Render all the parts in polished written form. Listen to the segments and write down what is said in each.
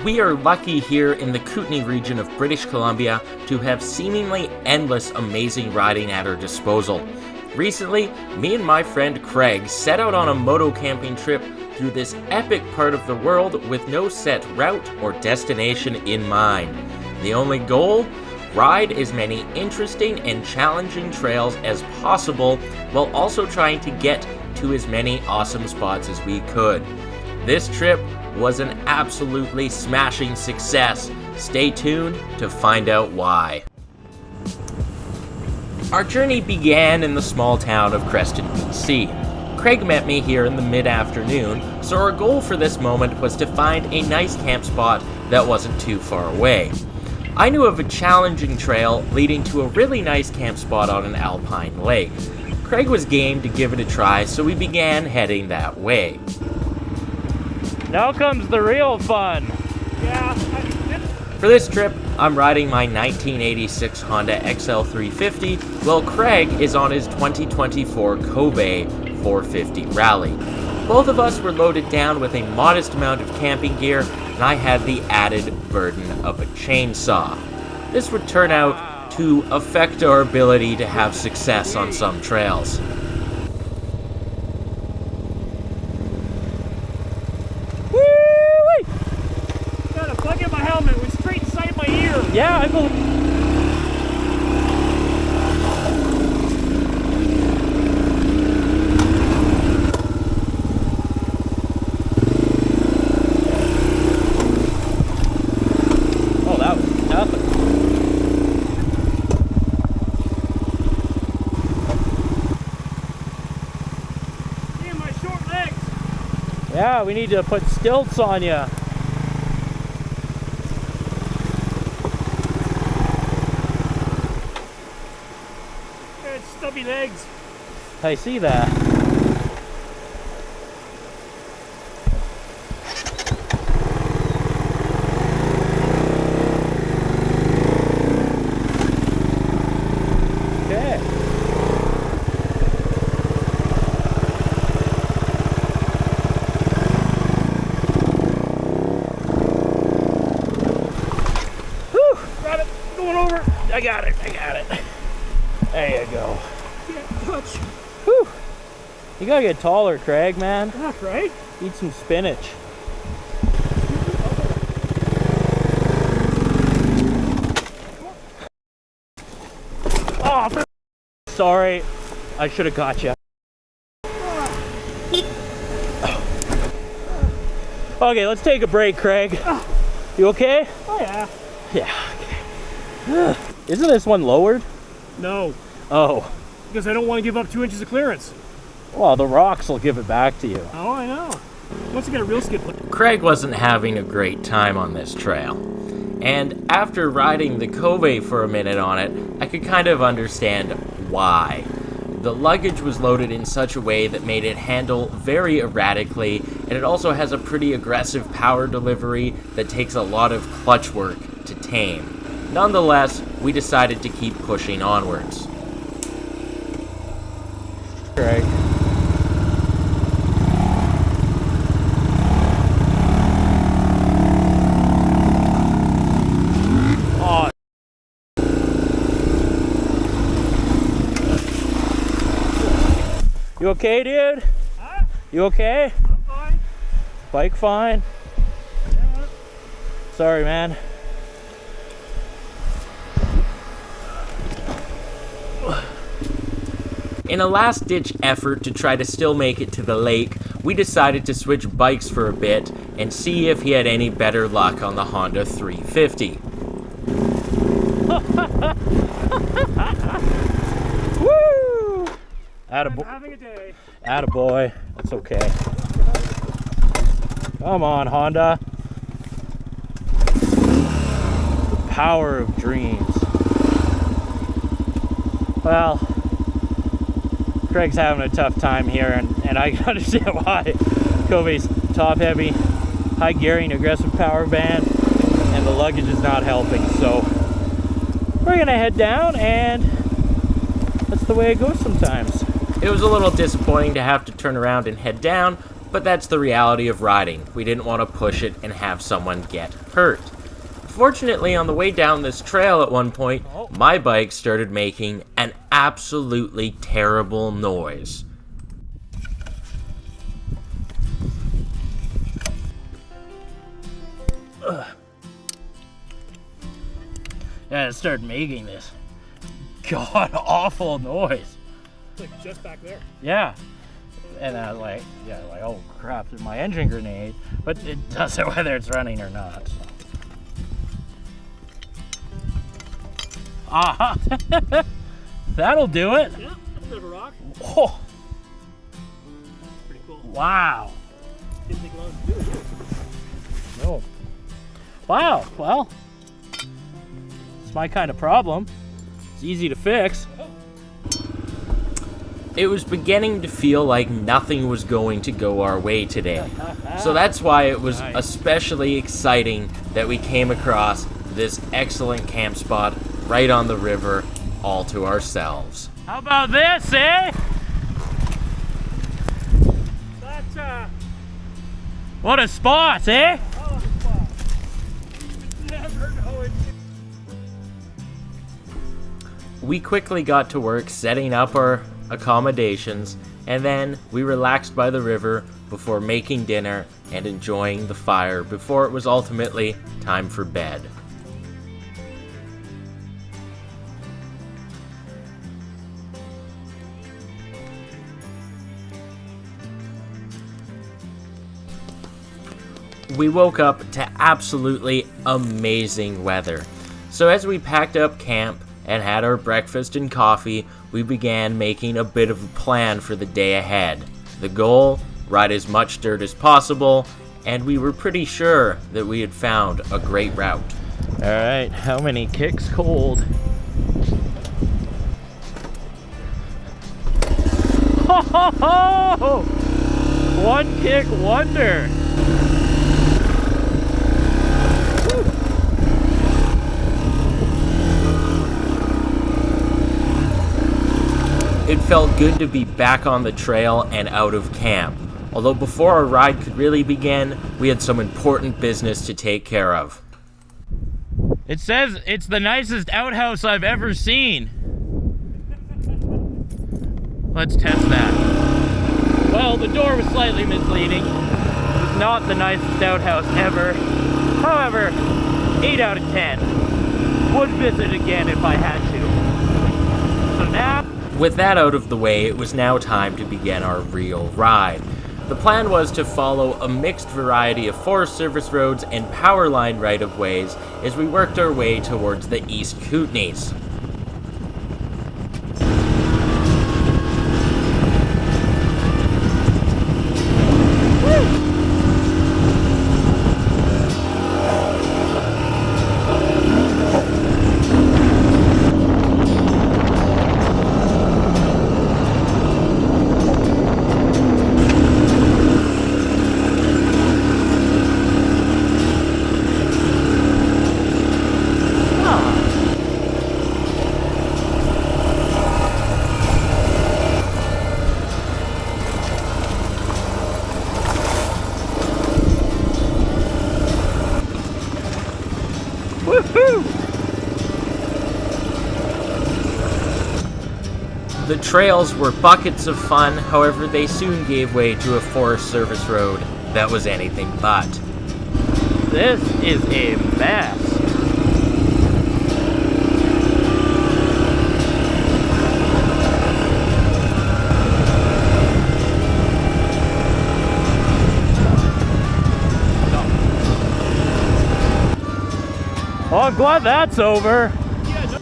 We are lucky here in the Kootenay region of British Columbia to have seemingly endless amazing riding at our disposal. Recently, me and my friend Craig set out on a moto-camping trip through this epic part of the world with no set route or destination in mind. The only goal? Ride as many interesting and challenging trails as possible while also trying to get to as many awesome spots as we could. This trip was an absolutely smashing success. Stay tuned to find out why. Our journey began in the small town of Creston, BC. Craig met me here in the mid-afternoon, so our goal for this moment was to find a nice camp spot that wasn't too far away. I knew of a challenging trail leading to a really nice camp spot on an alpine lake. Craig was game to give it a try, so we began heading that way. Now comes the real fun. Yeah. For this trip, I'm riding my 1986 Honda XL350, while Craig is on his 2024 Kootenay 450 Rally. Both of us were loaded down with a modest amount of camping gear, and I had the added burden of a chainsaw. This would turn out to affect our ability to have success on some trails. Got a bug in my helmet, went straight inside my ear. Yeah, I believe. Oh, that was nothing. Damn, my short legs. Yeah, we need to put stilts on you. Stubby legs. I see that. Okay. Whew, got it. Going over. I got it. There you go. Can't touch. Whew. You gotta get taller, Craig, man. That's right. Eat some spinach. Oh, sorry. I should have got you. Okay, let's take a break, Craig. You okay? Oh yeah. Yeah, okay. Isn't this one lowered? No, Oh. because I don't want to give up 2 inches of clearance. Well, the rocks will give it back to you. Oh, I know. Once I get a real skid plate. Craig wasn't having a great time on this trail. And after riding the Kootenay for a minute on it, I could kind of understand why. The luggage was loaded in such a way that made it handle very erratically, and it also has a pretty aggressive power delivery that takes a lot of clutch work to tame. Nonetheless, we decided to keep pushing onwards. Craig. Oh. You okay, dude? Huh? You okay? I'm fine. Bike fine? Yeah. Sorry, man. In a last-ditch effort to try to still make it to the lake, we decided to switch bikes for a bit and see if he had any better luck on the Honda 350. Woo! I'm having a day. Attaboy. That's okay. Come on, Honda. The power of dreams. Well, Craig's having a tough time here, and I can understand why. Kobe's top heavy, high gearing, aggressive power band, and the luggage is not helping. So we're gonna head down, and that's the way it goes sometimes. It was a little disappointing to have to turn around and head down, but that's the reality of riding. We didn't want to push it and have someone get hurt. Fortunately, on the way down this trail at one point, my bike started making an absolutely terrible noise. Yeah, it started making this god awful noise. Like just back there. Yeah. And I was like, oh crap, it's my engine grenade. But it doesn't whether it's running or not. So. Aha! That'll do it. Yeah, that's a bit of a rock. Oh, Pretty cool. wow. Didn't take long to do it. No. Wow, well, it's my kind of problem. It's easy to fix. It was beginning to feel like nothing was going to go our way today. So that's why it was especially exciting that we came across this excellent camp spot right on the river, all to ourselves. How about this, eh? That's What a spot, eh? oh, the spot. Never know it. We quickly got to work setting up our accommodations, and then we relaxed by the river before making dinner and enjoying the fire before it was ultimately time for bed. We woke up to absolutely amazing weather. So as we packed up camp and had our breakfast and coffee, we began making a bit of a plan for the day ahead. The goal, ride as much dirt as possible, and we were pretty sure that we had found a great route. All right, how many kicks cold? Ho ho ho! One kick wonder. It felt good to be back on the trail and out of camp. Although before our ride could really begin, we had some important business to take care of. It says it's the nicest outhouse I've ever seen. Let's test that. Well, the door was slightly misleading. It was not the nicest outhouse ever. However, 8 out of 10. Would visit again if I had to. So now... With that out of the way, it was now time to begin our real ride. The plan was to follow a mixed variety of Forest Service roads and power line right-of-ways as we worked our way towards the East Kootenays. The trails were buckets of fun, however they soon gave way to a Forest Service road that was anything but. This is a mess. Oh, I'm glad that's over. Yeah, no.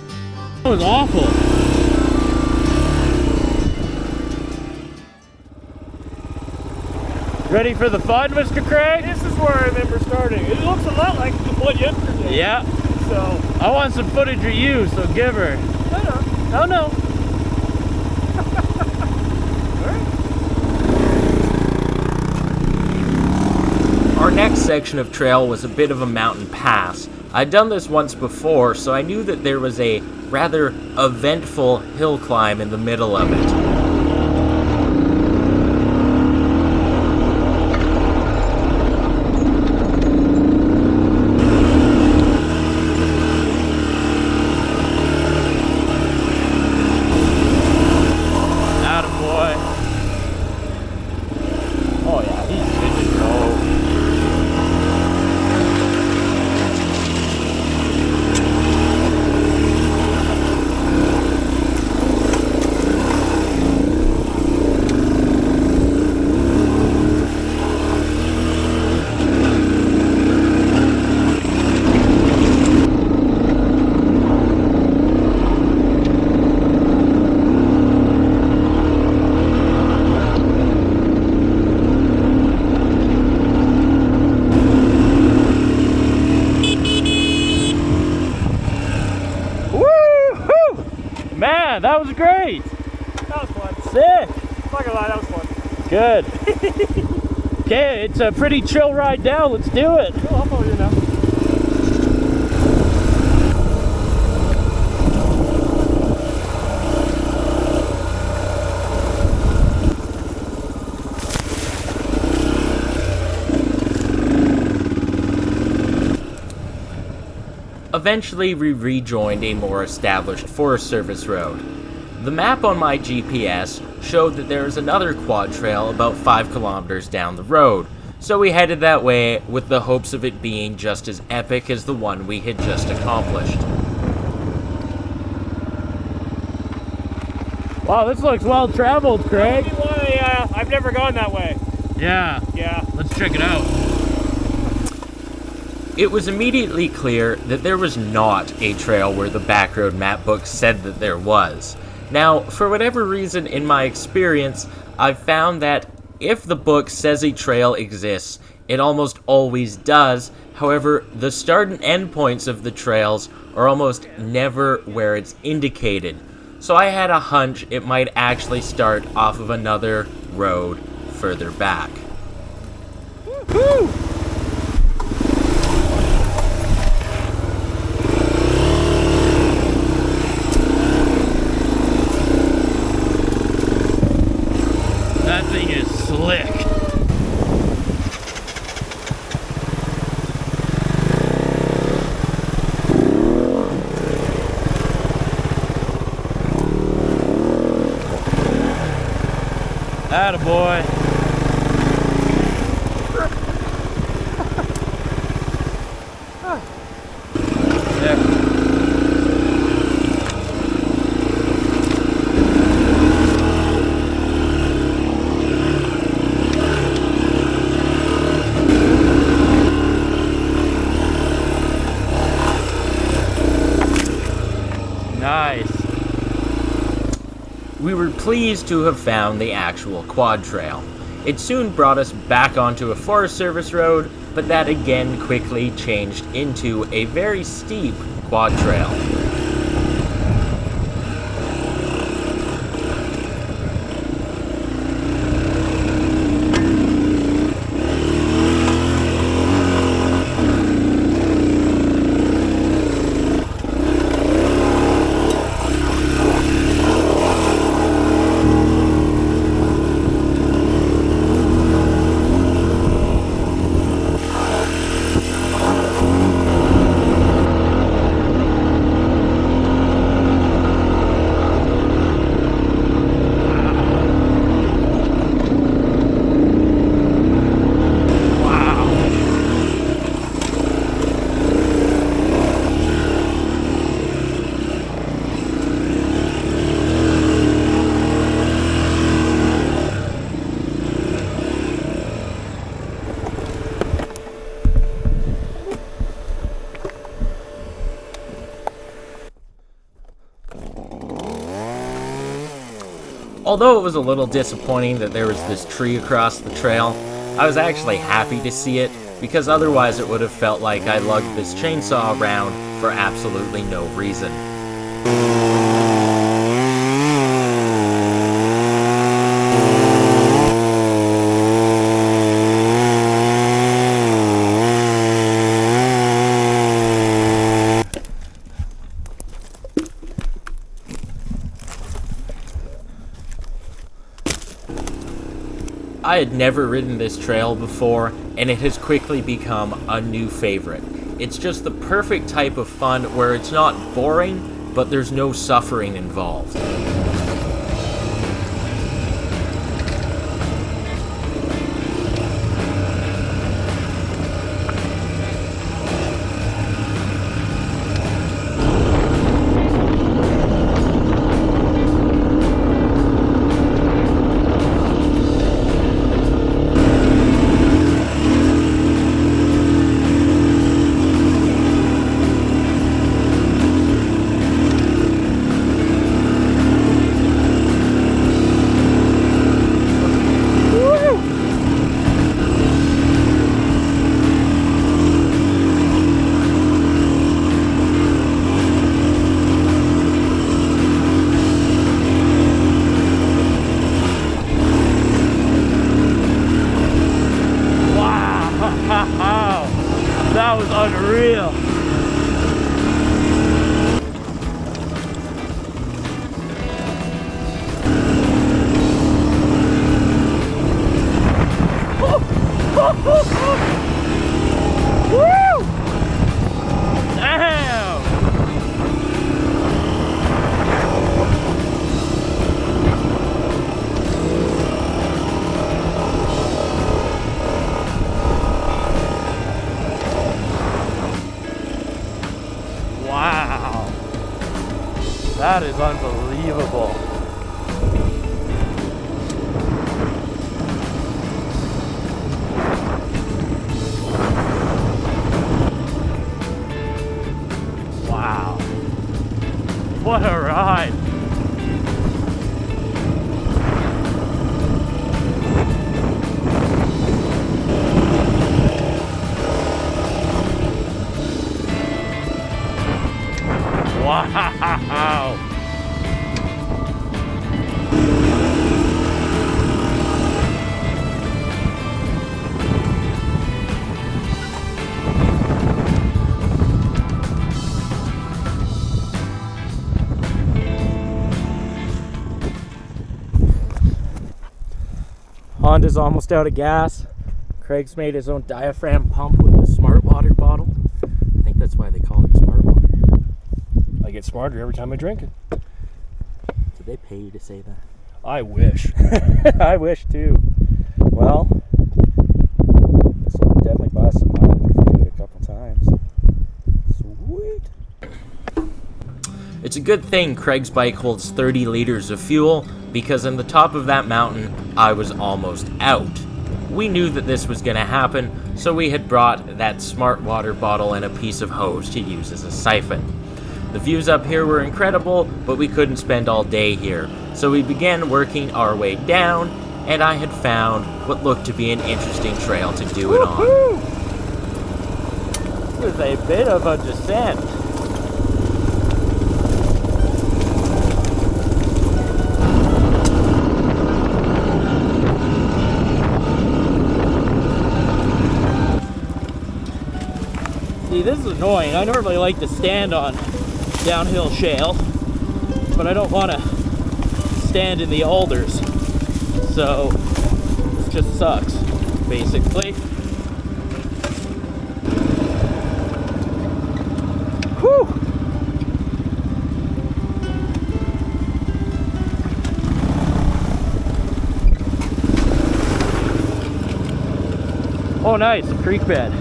That was awful. Ready for the fun, Mr. Craig? This is where I remember starting. It looks a lot like the one yesterday. Yeah. So, I want some footage of you, so give her. no. Oh no. Our next section of trail was a bit of a mountain pass. I'd done this once before, so I knew that there was a rather eventful hill climb in the middle of it. that was great. That was fun. Sick. Not gonna lie, that was fun. Good. Okay, it's a pretty chill ride down. Let's do it. Cool, I'll follow you now. Eventually, we rejoined a more established Forest Service road. The map on my GPS showed that there is another quad trail about 5 kilometers down the road, so we headed that way with the hopes of it being just as epic as the one we had just accomplished. Wow, this looks well traveled, Craig. I've never gone that way. Yeah. Yeah. Let's check it out. It was immediately clear that there was not a trail where the backroad map book said that there was. Now, for whatever reason in my experience, I've found that if the book says a trail exists, it almost always does. However, the start and end points of the trails are almost never where it's indicated. So I had a hunch it might actually start off of another road further back. Woo! That thing is slick. Attaboy. Yeah. Nice. We were pleased to have found the actual quad trail. It soon brought us back onto a Forest Service road, but that again quickly changed into a very steep quad trail. Although it was a little disappointing that there was this tree across the trail, I was actually happy to see it, because otherwise it would have felt like I lugged this chainsaw around for absolutely no reason. I had never ridden this trail before, and it has quickly become a new favorite. It's just the perfect type of fun where it's not boring, but there's no suffering involved. That was unreal. Woo! Damn! Wow. That is unbelievable. Wow. What a ride. Wow. Honda's almost out of gas. Craig's made his own diaphragm pump with a smart water bottle. I think that's why they call it smart water. I get smarter every time I drink it. Did they pay you to say that? I wish. I wish too. Well, this will definitely buy some mileage if we do it a couple times. Sweet. It's a good thing Craig's bike holds 30 liters of fuel, because on the top of that mountain, I was almost out. We knew that this was going to happen, so we had brought that smart water bottle and a piece of hose to use as a siphon. The views up here were incredible, but we couldn't spend all day here, so we began working our way down, and I had found what looked to be an interesting trail to do it on. This is a bit of a descent. See, this is annoying. I normally like to stand on downhill shale, but I don't want to stand in the alders, so it just sucks, basically. Whew! Oh nice, a creek bed.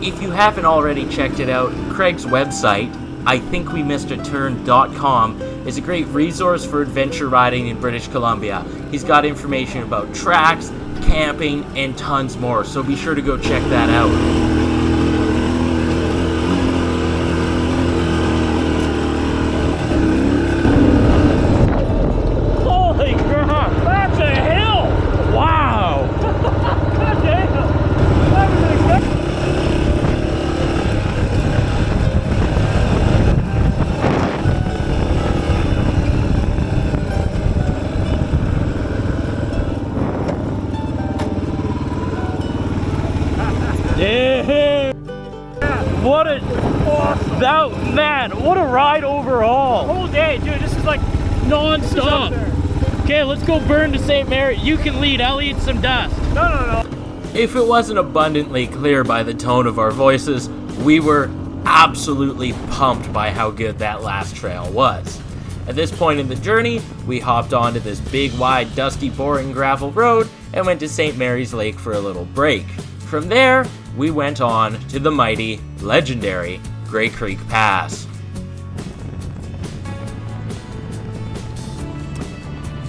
If you haven't already checked it out, Craig's website, IThinkWeMissedATurn.com, is a great resource for adventure riding in British Columbia. He's got information about tracks, camping, and tons more, so be sure to go check that out. What a awesome. What a ride overall. Whole day, dude. This is like non-stop. Okay, let's go burn to St. Mary. You can lead. I'll eat some dust. No. If it wasn't abundantly clear by the tone of our voices, we were absolutely pumped by how good that last trail was. At this point in the journey, we hopped onto this big, wide, dusty, boring gravel road and went to St. Mary's Lake for a little break. From there, we went on to the mighty, legendary Grey Creek Pass.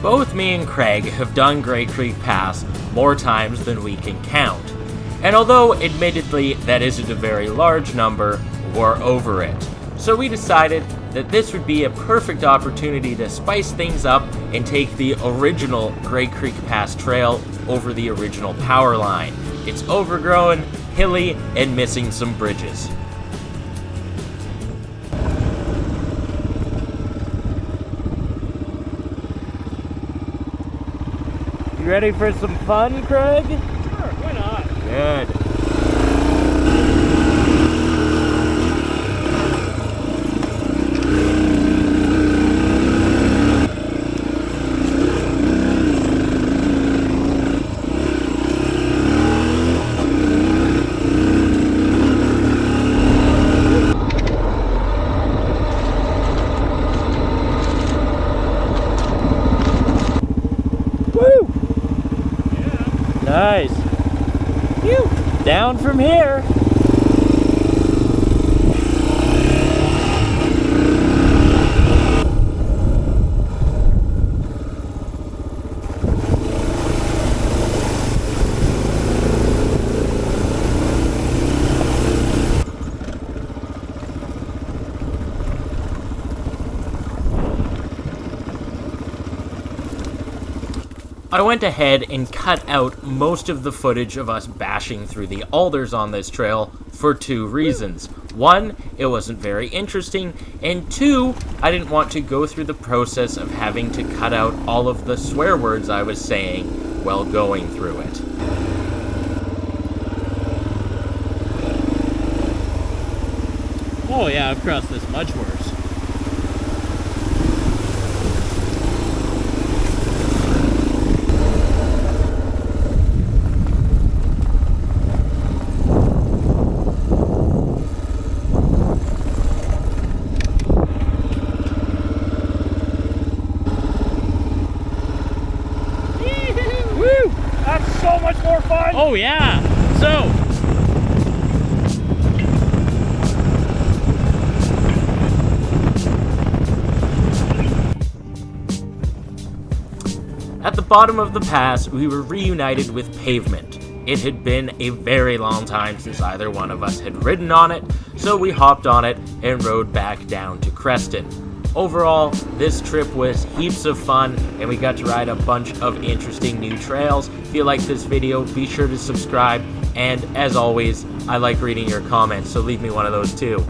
Both me and Craig have done Grey Creek Pass more times than we can count, and although admittedly that isn't a very large number, we're over it. So we decided that this would be a perfect opportunity to spice things up and take the original Grey Creek Pass trail over the original power line. It's overgrown, hilly, and missing some bridges. You ready for some fun, Craig? Sure, why not? Good. Woo! Yeah. Nice. Phew. Down from here. I went ahead and cut out most of the footage of us bashing through the alders on this trail for two reasons. One, it wasn't very interesting, and two, I didn't want to go through the process of having to cut out all of the swear words I was saying while going through it. Oh yeah, I've crossed this much worse. Woo! That's so much more fun! Oh yeah. So, At the bottom of the pass, we were reunited with pavement. It had been a very long time since either one of us had ridden on it, so we hopped on it and rode back down to Creston. Overall, this trip was heaps of fun, and we got to ride a bunch of interesting new trails. If you like this video, be sure to subscribe, and as always, I like reading your comments, so leave me one of those too.